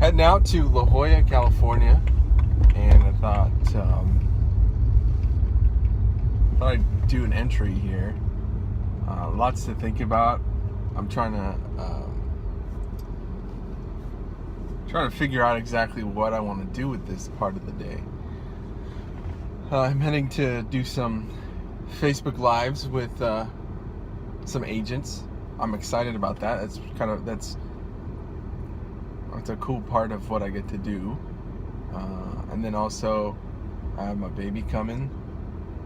Heading out to La Jolla, California, and I thought I'd do an entry here. Lots to think about. I'm trying to figure out exactly what I want to do with this part of the day. I'm heading to do some Facebook Lives with some agents. I'm excited about that. That's a cool part of what I get to do. And then also, I have my baby coming,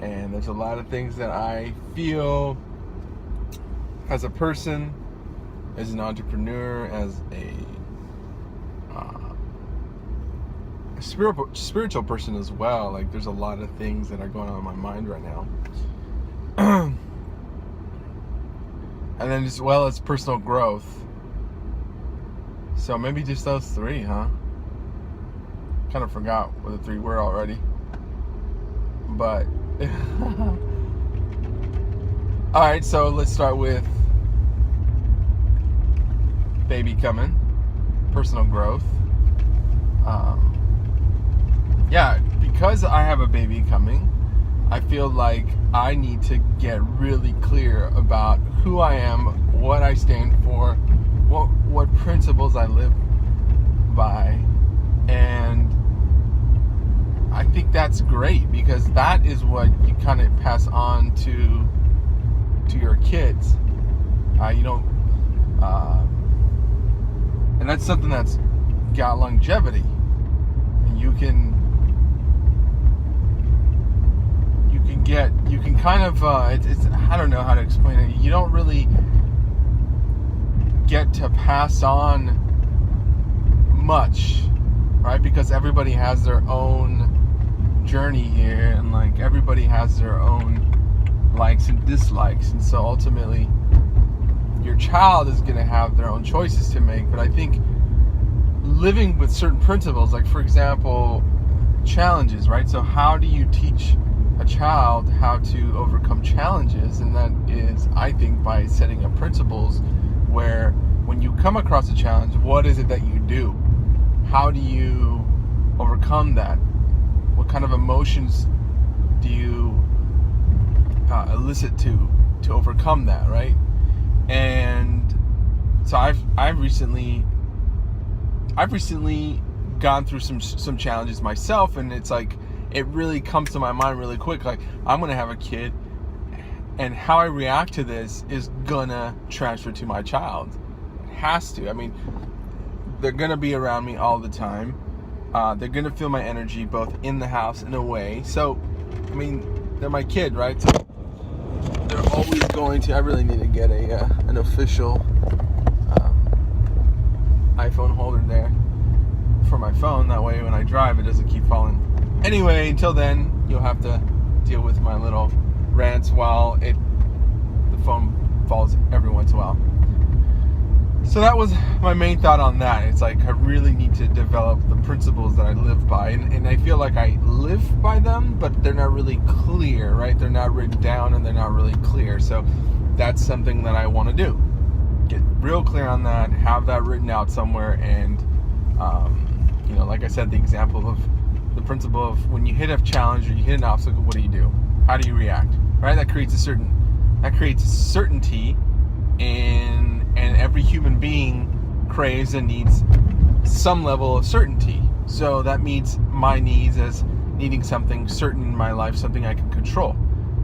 and there's a lot of things that I feel as a person, as an entrepreneur, as a spiritual person as well. Like, there's a lot of things that are going on in my mind right now. And then as well as personal growth. So maybe just those three, huh? Kind of forgot what the three were already. But alright, so let's start with baby coming, personal growth. Because I have a baby coming, I feel like I need to get really clear about who I am, what I stand for, what principles I live by. And I think that's great, because that is what you kind of pass on to your kids. You don't, and that's something that's got longevity. You can kind of, it's I don't know how to explain it. You don't really get to pass on much, right? Because everybody has their own journey here, and like everybody has their own likes and dislikes, and so ultimately your child is going to have their own choices to make. But I think living with certain principles, like for example, challenges, right? So how do you teach a child how to overcome challenges? And that is, I think, by setting up principles where when you come across a challenge, what is it that you do? How do you overcome that? What kind of emotions do you elicit to overcome that, right? And so I've recently gone through some challenges myself, and it's like it really comes to my mind really quick. Like, I'm gonna have a kid, and how I react to this is gonna transfer to my child. It has to. I mean, they're gonna be around me all the time. They're gonna feel my energy both in the house and away. So, I mean, they're my kid, right? So they're always going to. I really need to get an official iPhone holder there for my phone. That way, when I drive, it doesn't keep falling. Anyway, until then, you'll have to deal with my little rants while the phone falls every once in a while. So that was my main thought on that. It's like I really need to develop the principles that I live by, and I feel like I live by them, but they're not really clear, right? They're not written down, and they're not really clear. So that's something that I want to do. Get real clear on that, have that written out somewhere, and like I said, the example of the principle of when you hit a challenge or you hit an obstacle, what do? How do you react? Right? That creates certainty, and every human being craves and needs some level of certainty. So that meets my needs as needing something certain in my life, something I can control.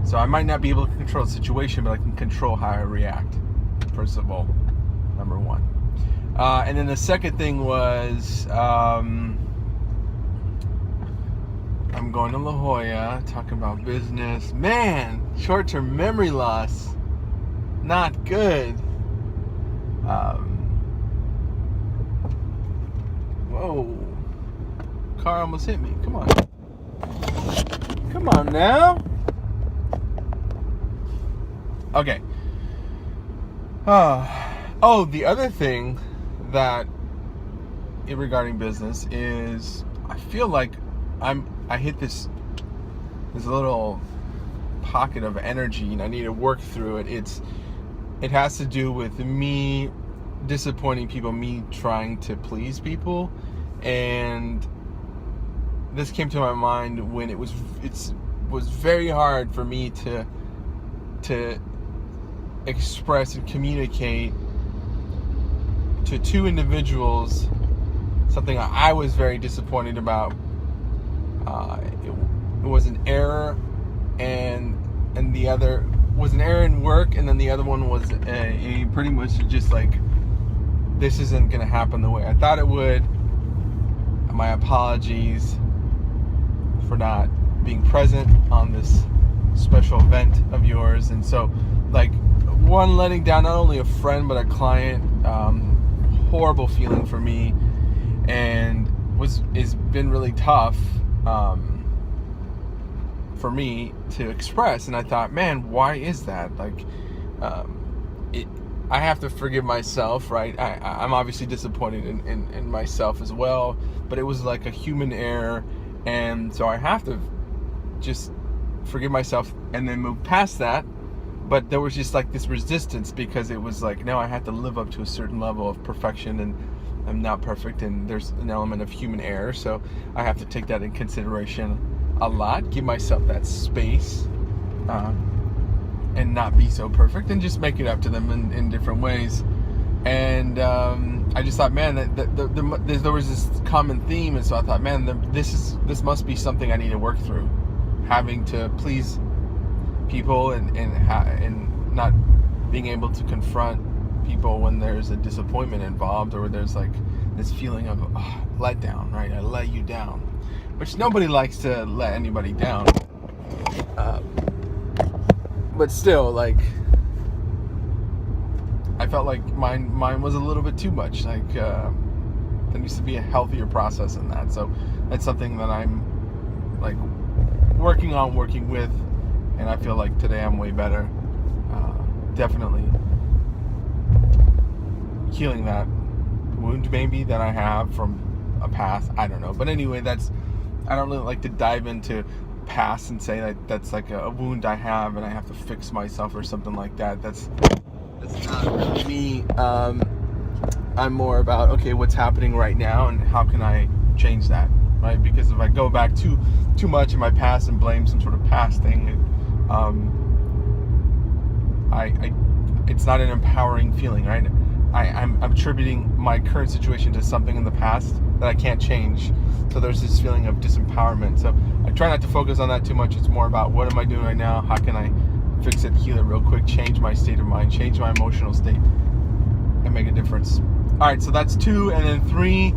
So I might not be able to control the situation, but I can control how I react. First of all, number one. And then the second thing was, I'm going to La Jolla, talking about business. Man, short-term memory loss, not good. Whoa, car almost hit me. Come on now. Okay. The other thing that regarding business is I feel like I hit this little pocket of energy, and I need to work through it. It has to do with me disappointing people, me trying to please people, And this came to my mind when it was very hard for me to express and communicate to two individuals something I was very disappointed about. It was an error, and the other was an error in work, and then the other one was a pretty much just like, this isn't going to happen the way I thought it would. My apologies for not being present on this special event of yours. And so, like, one, letting down not only a friend but a client, horrible feeling for me, and it's been really tough for me to express. And I thought, man, why is that? Like, I have to forgive myself, right? I'm obviously disappointed in myself as well, but it was like a human error, and so I have to just forgive myself and then move past that. But there was just like this resistance, because it was like, no, I had to live up to a certain level of perfection, and I'm not perfect, and there's an element of human error, so I have to take that in consideration a lot, give myself that space, and not be so perfect, and just make it up to them in different ways. And I just thought, man, that there was this common theme, and so I thought, man, this must be something I need to work through, having to please people and not being able to confront people when there's a disappointment involved, or there's like this feeling of letdown, right? I let you down, which nobody likes to let anybody down. But still, like, I felt like mine was a little bit too much. Like, there needs to be a healthier process in that. So that's something that I'm like working with, and I feel like today I'm way better. Definitely healing that wound maybe that I have from a past. I don't know. But anyway, I don't really like to dive into past and say that that's like a wound I have and I have to fix myself or something like that. That's not really me. I'm more about, okay, what's happening right now and how can I change that, right? Because if I go back too much in my past and blame some sort of past thing, it's not an empowering feeling, right? I'm attributing my current situation to something in the past that I can't change. So there's this feeling of disempowerment. So I try not to focus on that too much. It's more about, what am I doing right now? How can I fix it, heal it real quick, change my state of mind, change my emotional state, and make a difference. All right, so that's 2. And then 3,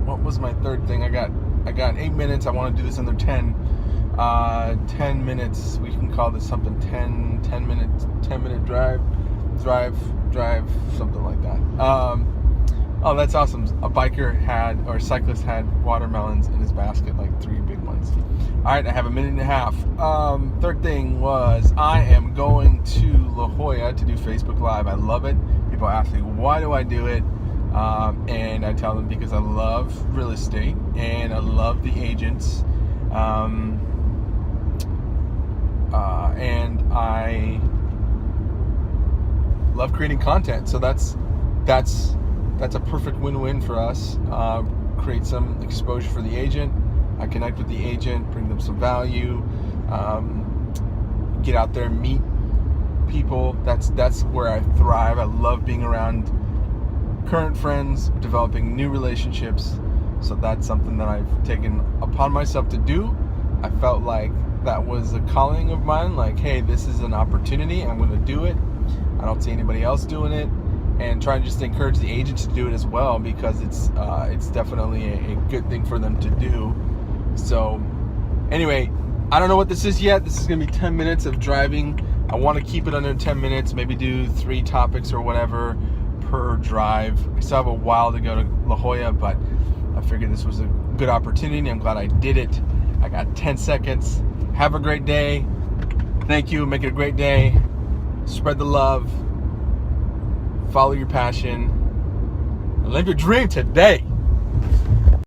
what was my third thing? I got 8 minutes. I want to do this under 10. 10 minutes. We can call this something 10 minute drive, something like that. Oh, that's awesome. A cyclist had watermelons in his basket, like 3 big ones. All right, I have a minute and a half. Third thing was, I am going to La Jolla to do Facebook Live. I love it. People ask me, why do I do it? And I tell them, because I love real estate and I love the agents, and I love creating content. So that's a perfect win-win for us. Create some exposure for the agent. I connect with the agent, bring them some value, get out there, meet people. That's where I thrive. I love being around current friends, developing new relationships. So that's something that I've taken upon myself to do. I felt like that was a calling of mine, like, hey, this is an opportunity, I'm going to do it. I don't see anybody else doing it, and try to just encourage the agents to do it as well, because it's definitely a good thing for them to do. So anyway, I don't know what this is yet. This is going to be 10 minutes of driving. I want to keep it under 10 minutes, maybe do 3 topics or whatever per drive. I still have a while to go to La Jolla, but I figured this was a good opportunity. I'm glad I did it. I got 10 seconds. Have a great day. Thank you. Make it a great day. Spread the love. Follow your passion. And live your dream today.